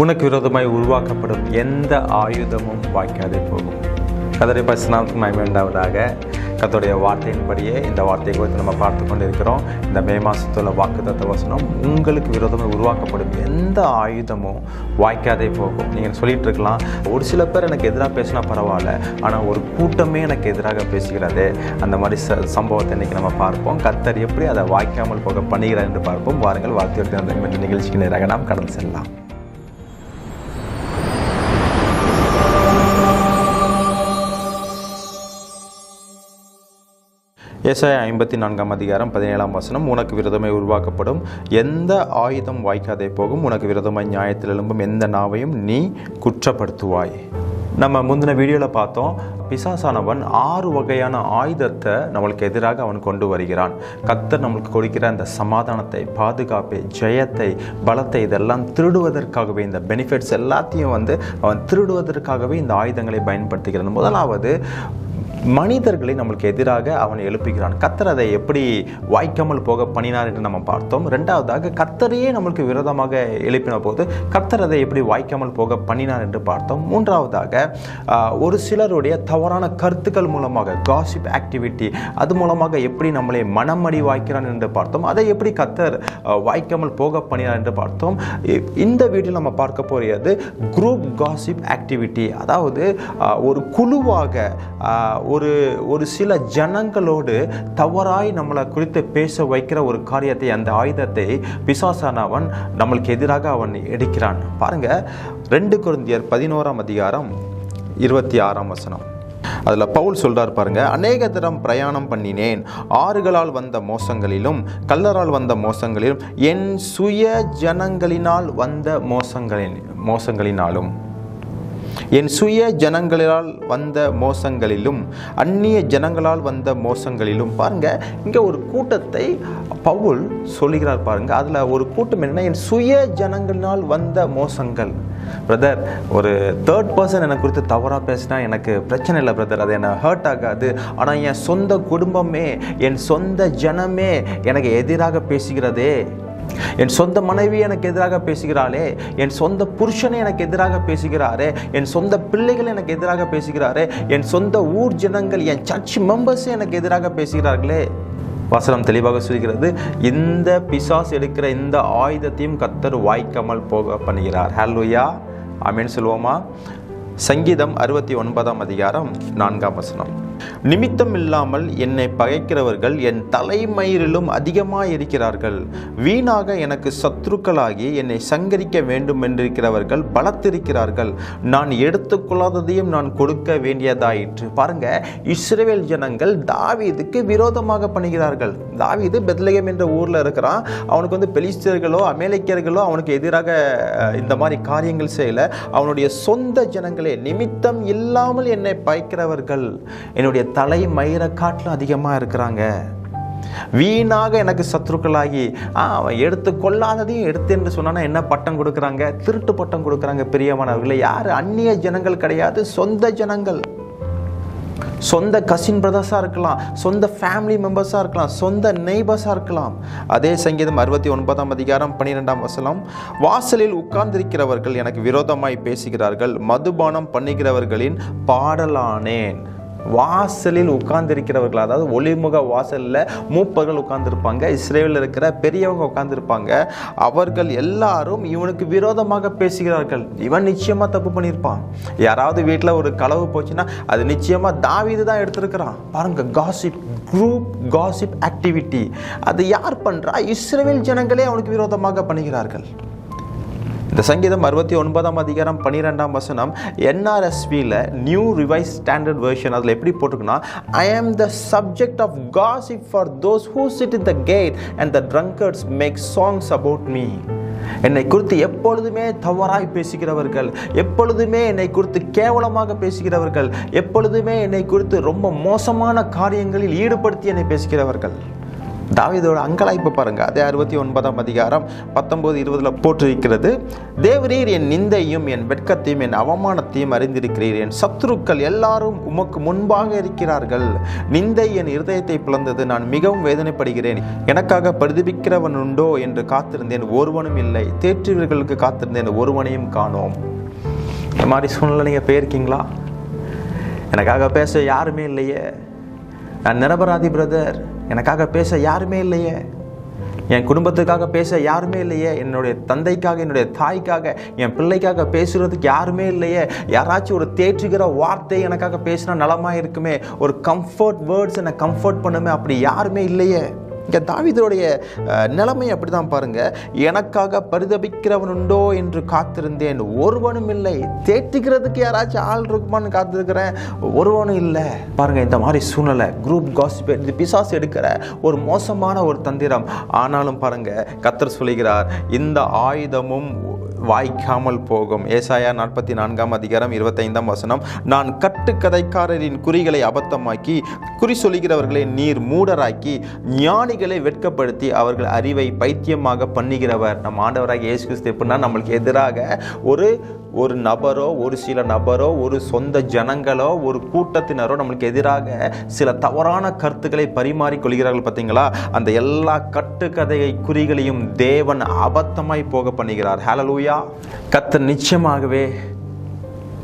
உனக்கு விரோதமாய் உருவாக்கப்படும் எந்த ஆயுதமும் வாய்க்காதே போகும். கர்த்தருடைய பரிசுத்த நாமத்துக்கு மகிமை உண்டாவதாக. கர்த்தருடைய வார்த்தையின்படியே இந்த வார்த்தையை குறித்து நம்ம பார்த்து கொண்டிருக்கிறோம். இந்த மே மாதத்தில் வாக்குத்தத்த வசனம், உங்களுக்கு விரோதமாக உருவாக்கப்படும் எந்த ஆயுதமும் வாய்க்காதே போகும். நீங்கள் சொல்லிட்டு இருக்கலாம், ஒரு சில பேர் எனக்கு எதிராக பேசினா பரவாயில்ல, ஆனால் ஒரு கூட்டமே எனக்கு எதிராக பேசுகிறது. அந்த மாதிரி சம்பவத்தை இன்றைக்கி நம்ம பார்ப்போம். கர்த்தர் எப்படி அதை வாய்க்காமல் போக பண்ணுகிறார் என்று பார்ப்போம். வாருங்கள், வார்த்தையோடு இந்த நிகழ்ச்சிக்கு நேராக நாம் கடந்து செல்லலாம். ஏசாயா 54:17 உனக்கு விரோதமாய் உருவாக்கப்படும் எந்த ஆயுதம் வாய்க்காதே போகும். உனக்கு விரோதமாய் நியாயத்தில் எழும்பும் எந்த நாவையும் நீ குற்றப்படுத்துவாய். நம்ம முந்தின வீடியோவில் பார்த்தோம், பிசாசானவன் 6 வகையான ஆயுதத்தை நம்மளுக்கு எதிராக அவன் கொண்டு வருகிறான். கர்த்தர் நம்மளுக்கு கொடுக்கிற அந்த சமாதானத்தை, பாதுகாப்பை, ஜெயத்தை, பலத்தை இதெல்லாம் திருடுவதற்காகவே, இந்த பெனிஃபிட்ஸ் எல்லாத்தையும் அவன் திருடுவதற்காகவே இந்த ஆயுதங்களை பயன்படுத்துகிறான். முதலாவது, மனிதர்களை நம்மளுக்கு எதிராக அவன் எழுப்புகிறான். கர்த்தர் அதை எப்படி வாய்க்காமல் போக பண்ணினார் என்று நம்ம பார்த்தோம். ரெண்டாவதாக, கர்த்தரையே நம்மளுக்கு விரோதமாக எழுப்பின போது கர்த்தர் அதை எப்படி வாய்க்காமல் போக பண்ணினார் என்று பார்த்தோம். மூன்றாவதாக, ஒரு சிலருடைய தவறான கருத்துக்கள் மூலமாக, காசிப் ஆக்டிவிட்டி, அது மூலமாக எப்படி நம்மளை மனமடி வாய்க்கிறான் என்று பார்த்தோம். அதை எப்படி கர்த்தர் வாய்க்காமல் போக பண்ணினார் என்று பார்த்தோம். இந்த வீடியோவில் நம்ம பார்க்க போகிறது குரூப் காசிப் ஆக்டிவிட்டி. அதாவது ஒரு குழுவாக ஒரு சில ஜனங்களோடு தவறாய் நம்மளை குறித்து பேச வைக்கிற ஒரு காரியத்தை, அந்த ஆயுதத்தை பிசாசானவன் நம்மளுக்கு எதிராக அவன் எடுக்கிறான். பாருங்க, 2 கொரிந்தியர் 11:26 அதில் பவுல் சொல்றார் பாருங்க, அநேக தரம் பிரயாணம் பண்ணினேன், ஆறுகளால் வந்த மோசங்களிலும் கல்லரால் வந்த மோசங்களிலும் என் சுய ஜனங்களினால் வந்த மோசங்களினாலும் என் சுய ஜனங்களால் வந்த மோசங்களிலும் அந்நிய ஜனங்களால் வந்த மோசங்களிலும். பாருங்க, இங்க ஒரு கூட்டத்தை பவுல் சொல்லுகிறார் பாருங்க. அதுல ஒரு கூட்டம் என்னன்னா, என் சுய ஜனங்களினால் வந்த மோசங்கள். பிரதர், ஒரு தேர்ட் பர்சன் என்னை குறித்து தவறாக பேசினா எனக்கு பிரச்சனை இல்லை பிரதர், அது என்னை ஹர்ட் ஆகாது. ஆனால் என் சொந்த குடும்பமே, என் சொந்த ஜனமே எனக்கு எதிராக பேசுகிறதே, என் சொந்த மனைவி எனக்கு எதிராக பேசுகிறாளே, என் சொந்த புருஷனை எனக்கு எதிராக பேசுகிறாரே, என் சொந்த பிள்ளைகள் எனக்கு எதிராக பேசுகிறாரே, என் சொந்த ஊர் ஜனங்கள், என் சர்ச் மெம்பர்ஸ் எனக்கு எதிராக பேசுகிறார்களே. வசனம் தெளிவாக சொல்கிறது, இந்த பிசாசு எடுக்கிற இந்த ஆயுதத்தையும் கர்த்தர் வாய்க்காமல் போக பண்ணுகிறார். ஹல்லேலூயா, ஆமென் சொல்லுவோமா? சங்கீதம் 69:4 நிமித்தம் இல்லாமல் என்னை பகைக்கிறவர்கள் என் தலைமயிரிலும் அதிகமாக இருக்கிறார்கள். வீணாக எனக்கு சத்துருக்களாகி என்னை சங்கரிக்க வேண்டும் என்றிருக்கிறவர்கள் பலத்திருக்கிறார்கள். நான் எடுத்துக்கொள்ளாததையும் நான் கொடுக்க வேண்டியதாயிற்று. பாருங்க, இஸ்ரவேல் ஜனங்கள் தாவீதுக்கு விரோதமாக பண்ணுகிறார்கள். தாவீது பெத்லெகேம் என்ற ஊர்ல இருக்கிறான். அவனுக்கு பெலிஸ்தியர்களோ அமேலேக்கியர்களோ அவனுக்கு எதிராக இந்த மாதிரி காரியங்கள் செய்யல. அவனுடைய சொந்த ஜனங்களே, நிமித்தம் இல்லாமல் என்னை பகைக்கிறவர்கள் என்னுடைய தலை மயிரை காட்டிலும் அதிகமாக இருக்கிறாங்க. வீணாக எனக்கு சத்துருக்களாகி அவன் எடுத்து கொள்ளாததையும் எடுத்து என்று சொன்னா என்ன பட்டம் கொடுக்குறாங்க? திருட்டு பட்டம் கொடுக்குறாங்க. பிரியமானவர்களே, யார்? அந்நிய ஜனங்கள் கிடையாது, சொந்த ஜனங்கள். சொந்த கசின் பிரதர்ஸாக இருக்கலாம், சொந்த ஃபேமிலி மெம்பர்ஸாக இருக்கலாம், சொந்த நெய்பர்ஸாக இருக்கலாம். அதே சங்கீதம் 69:12 வாசலில் உட்கார்ந்திருக்கிறவர்கள் எனக்கு விரோதமாய் பேசுகிறார்கள், மதுபானம் பண்ணுகிறவர்களின் பாடலானேன். வாசலில் உட்கார்ந்திருக்கிறவர்கள், அதாவது ஒளிமுக வாசலில் மூப்பர்கள் உட்கார்ந்துருப்பாங்க, இஸ்ரேலில் இருக்கிற பெரியவங்க உட்கார்ந்துருப்பாங்க. அவர்கள் எல்லாரும் இவனுக்கு விரோதமாக பேசுகிறார்கள். இவன் நிச்சயமா தப்பு பண்ணியிருப்பான். யாராவது வீட்டில் ஒரு களவு போச்சுன்னா அது நிச்சயமா தாவீது தான் எடுத்திருக்கிறான். பாருங்க, காசிப், குரூப் காசிப் ஆக்டிவிட்டி. அது யார் பண்றா? இஸ்ரவேல் ஜனங்களே அவனுக்கு விரோதமாக பண்ணுகிறார்கள். இந்த சங்கீதம் 69:12 NRSVல நியூ ரிவைஸ் ஸ்டாண்டர்ட் வெர்ஷன், அதில் எப்படி போட்டிருக்குன்னா, I am the subject of gossip for those who sit in the gate and the drunkards make songs about me. என்னை குறித்து எப்பொழுதுமே தவறாய் பேசுகிறவர்கள், எப்பொழுதுமே என்னை குறித்து கேவலமாக பேசுகிறவர்கள், எப்பொழுதுமே என்னை குறித்து ரொம்ப மோசமான காரியங்களில் ஈடுபடுத்தி என்னை பேசுகிறவர்கள். தாவீதோட அங்கலாய்ப்பு பாருங்க. அதே 69ஆம் அதிகாரம் 19-20 போட்டிருக்கிறது. தேவரீர் என் நிந்தையும் என் வெட்கத்தையும் என் அவமானத்தையும் அறிந்திருக்கிறீர். என் சத்துருக்கள் எல்லாரும் உமக்கு முன்பாக இருக்கிறார்கள். நிந்தை என் இருதயத்தை பிளந்தது. நான் மிகவும் வேதனைப்படுகிறேன். எனக்காக பரிதபிக்கிறவன் உண்டோ என்று காத்திருந்தேன், ஒருவனும் இல்லை. தேற்றுவர்களுக்கு காத்திருந்தேன், ஒருவனையும் காணோம். இந்த மாதிரி சூழ்நிலை நீங்கள் போயிருக்கீங்களா? எனக்காக பேச யாருமே இல்லையே, நான் நிரபராதி பிரதர், எனக்காக பேச யாருமே இல்லையே, என் குடும்பத்துக்காக பேச யாருமே இல்லையே, என்னுடைய தந்தைக்காக, என்னுடைய தாய்க்காக, என் பிள்ளைக்காக பேசுகிறதுக்கு யாருமே இல்லையே, யாராச்சும் ஒரு தேற்றுகிற வார்த்தை எனக்காக பேசினா நலமாக இருக்குமே, ஒரு கம்ஃபர்ட் வேர்ட்ஸ் என்னை கம்ஃபர்ட் பண்ணுமே, அப்படி யாருமே இல்லையே. இங்கே தாவீதுடைய நிலைமை அப்படி தான் பாருங்கள். எனக்காக பரிதபிக்கிறவன் உண்டோ என்று காத்திருந்தேன், ஒருவனும் இல்லை. தேற்றுகிறதுக்கு யாராச்சும் ஆள் இருக்குமான்னு காத்திருக்கிறேன், ஒருவனும் இல்லை. பாருங்கள், இந்த மாதிரி சூழ்நிலை குரூப் காசிப், இது பிசாசு எடுக்கிற ஒரு மோசமான ஒரு தந்திரம். ஆனாலும் பாருங்கள், கர்த்தர் சொல்கிறார், இந்த ஆயுதமும் வாய்க்காமல் போகும். ஏசாயா 44ஆம் அதிகாரம் 25ஆம் வசனம், நான் கட்டுக்கதைக்காரரின் குறிகளை அபத்தமாக்கி குறி சொல்லுகிறவர்களை நீர் மூடராக்கி ஞானிகளை வெட்கப்படுத்தி அவர்கள் அறிவை பைத்தியமாக பண்ணுகிறவர். நம்ம ஆண்டவராக இயேசு கிறிஸ்து எப்படின்னா, நம்மளுக்கு எதிராக ஒரு நபரோ, ஒரு சில நபரோ, ஒரு சொந்த ஜனங்களோ, ஒரு கூட்டத்தினரோ நம்மளுக்கு எதிராக சில தவறான கருத்துக்களை பரிமாறிக்கொள்கிறார்கள். பார்த்தீங்களா? அந்த எல்லா கட்டுக்கதை குறிகளையும் தேவன் அபத்தமாய் போக பண்ணுகிறார். ஹல்லேலூயா. கர்த்தர் நிச்சயமாகவே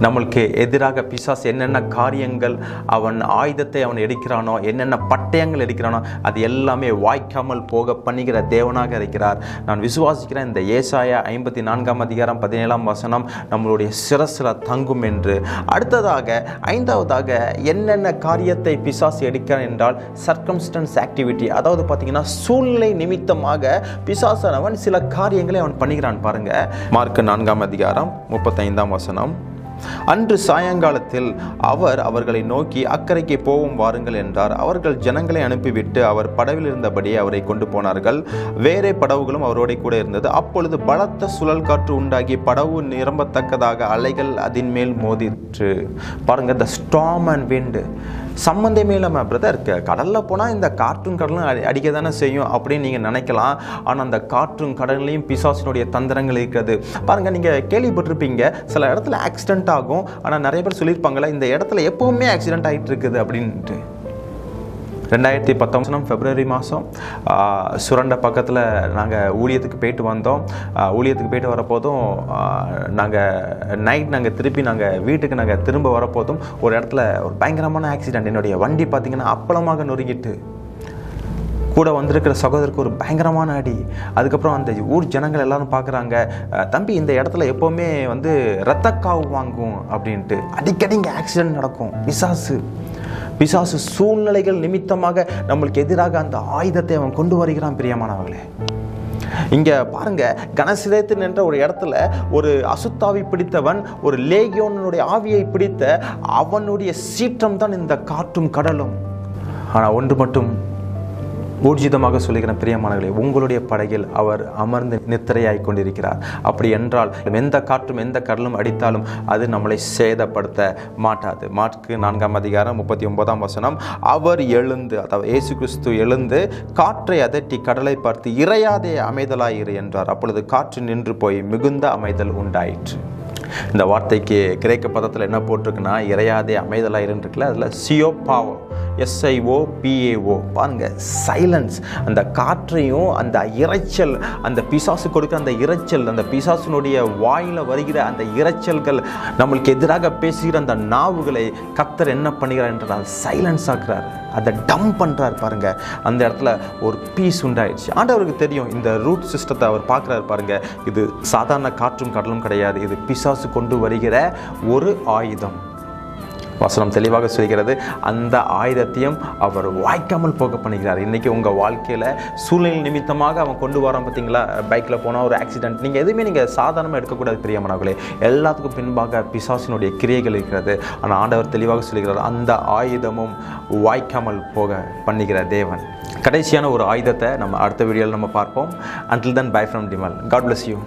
நம்மளுக்கு எதிராக பிசாசு என்னென்ன காரியங்கள் அவன் ஆயுதத்தை அவன் எடுக்கிறானோ, என்னென்ன பட்டயங்கள் எடுக்கிறானோ, அது எல்லாமே வாய்க்காமல் போக பண்ணுகிற தேவனாக இருக்கிறார். நான் விசுவாசிக்கிறேன், இந்த ஏசாயா 54ஆம் அதிகாரம் 17ஆம் வசனம் நம்மளுடைய சிரசில் தங்கும் என்று. அடுத்ததாக 5வதாக என்னென்ன காரியத்தை பிசாசு எடுக்கிறான் என்றால் சர்க்கம்ஸ்டன்ஸ் ஆக்டிவிட்டி. அதாவது பார்த்தீங்கன்னா, சூழ்நிலை நிமித்தமாக பிசாசானவன் சில காரியங்களை அவன் பண்ணுகிறான். பாருங்க, மார்க் 4ஆம் அதிகாரம் 35ஆம் வசனம், அன்று சாயங்காலத்தில் அவர் அவர்களை நோக்கி அக்கறைக்கு போவோம் வாருங்கள் என்றார். அவர்கள் ஜனங்களை அனுப்பிவிட்டு அவர் படவில் இருந்தபடியே அவரை கொண்டு போனார்கள். வேறே படவுகளும் அவரோட கூட இருந்தது. அப்பொழுது பலத்த சுழல் காற்று உண்டாகி படவு நிரம்பத்தக்கதாக அலைகள் அதன் மேல் மோதிற்று. பாருங்க, த ஸ்டார்ம் அண்ட் விண்ட். சம்மந்தமே இல்லாமல் பிரதர், கடலில் போனால் இந்த காற்றும் கடலும் அடிக்க தானே செய்யும் அப்படின்னு நீங்கள் நினைக்கலாம். ஆனால் அந்த காற்றும் கடலையும் பிசாசினுடைய தந்திரங்கள் இருக்கிறது. பாருங்கள், நீங்கள் கேள்விப்பட்டிருப்பீங்க, சில இடத்துல ஆக்சிடென்ட் ஆகும். ஆனால் நிறைய பேர் சொல்லியிருப்பாங்களே, இந்த இடத்துல எப்போவுமே ஆக்சிடென்ட் ஆகிட்டு இருக்குது அப்படின்ட்டு. 2019 பிப்ரவரி மாதம் சுரண்டை பக்கத்தில் நாங்கள் ஊழியத்துக்கு போயிட்டு வந்தோம். ஊழியத்துக்கு போயிட்டு வரப்போதும் நாங்கள் திருப்பி வீட்டுக்கு திரும்ப வரப்போதும் ஒரு இடத்துல ஒரு பயங்கரமான ஆக்சிடென்ட். என்னுடைய வண்டி பார்த்திங்கன்னா அப்பளமாக நொறுங்கிட்டு, கூட வந்திருக்கிற சகோதரருக்கு ஒரு பயங்கரமான அடி. அதுக்கப்புறம் அந்த ஊர் ஜனங்கள் எல்லாரும் பார்க்குறாங்க, தம்பி இந்த இடத்துல எப்போவுமே ரத்தக்காவு வாங்கும் அப்படின்ட்டு. அடிக்கடி இங்கே ஆக்சிடென்ட் நடக்கும். பிசாசு சூழ்நிலைகள் நிமித்தமாக நம்மளுக்கு எதிராக அந்த ஆயுதத்தை அவன் கொண்டு வருகிறான். பிரியமானவர்களே, இங்க பாருங்க, கனசிரேத்து என்ற ஒரு இடத்துல ஒரு அசுத்தாவி பிடித்தவன், ஒரு லேகியோனுடைய ஆவியை பிடித்த அவனுடைய சீற்றம் தான் இந்த காற்றும் கடலும். ஆனால் ஒன்று மட்டும் ஊர்ஜிதமாக சொல்லுகிற பிரியமானவர்களே, உங்களுடைய படகில் அவர் அமர்ந்து நித்திரையாய் கொண்டிருக்கிறார். அப்படி என்றால் எந்த காற்றும் எந்த கடலும் அடித்தாலும் அது நம்மளை சேதப்படுத்த மாட்டாது. மார்க் 4ஆம் அதிகாரம் 39ஆம் வசனம், அவர் எழுந்து, அதாவது இயேசு கிறிஸ்து எழுந்து காற்றை அதட்டி கடலை பார்த்து இறையாதே அமைதலாயிரு என்றார். அப்பொழுது காற்று நின்று போய் மிகுந்த அமைதல் உண்டாயிற்று. இந்த வார்த்தைக்கு கிரேக்க பதத்தில் என்ன போட்டிருக்குன்னா, இறையாதே அமைதலாயிரு இருக்குல்ல, அதில் சியோபாவோ, SIOPAO. பாருங்க, சைலன்ஸ். அந்த காற்றையும் அந்த இரைச்சல், அந்த பிசாசு கொடுக்குற அந்த இரைச்சல், அந்த பிசாசினுடைய வாயில வருகிற அந்த இரைச்சல்கள், நம்மளுக்கு எதிராக பேசுகிற அந்த நாவுகளை கர்த்தர் என்ன பண்ணுகிறார் என்றால் சைலன்ஸ் ஆக்குறார், அதை டம் பண்ணுறார். பாருங்க, அந்த இடத்துல ஒரு பீஸ் உண்டாயிடுச்சு. ஆண்டவருக்கு தெரியும், இந்த ரூட் சிஸ்டத்தை அவர் பார்க்குறாரு. பாருங்க, இது சாதாரண காற்றும் கடலும் கிடையாது, இது பிசாசு கொண்டு வருகிற ஒரு ஆயுதம். வசனம் தெளிவாக சொல்கிறது, அந்த ஆயுதத்தையும் அவர் வாய்க்காமல் போக பண்ணுகிறார். இன்றைக்கி உங்கள் வாழ்க்கையில் சூழ்நிலை நிமித்தமாக அவன் கொண்டு வரான். பார்த்தீங்களா, பைக்கில் போனால் ஒரு ஆக்சிடென்ட், நீங்கள் எதுவுமே நீங்கள் சாதாரணமாக எடுக்கக்கூடாது பிரியமானவர்களே. எல்லாத்துக்கும் பின்பாக பிசாசினுடைய கிரியைகள் இருக்கிறது. ஆனால் ஆண்டவர் தெளிவாக சொல்கிறார், அந்த ஆயுதமும் வாய்க்காமல் போக பண்ணுகிற தேவன். கடைசியான ஒரு ஆயுதத்தை நம்ம அடுத்த வீடியோவில் நம்ம பார்ப்போம். Until then, bye from Dimal. God bless you.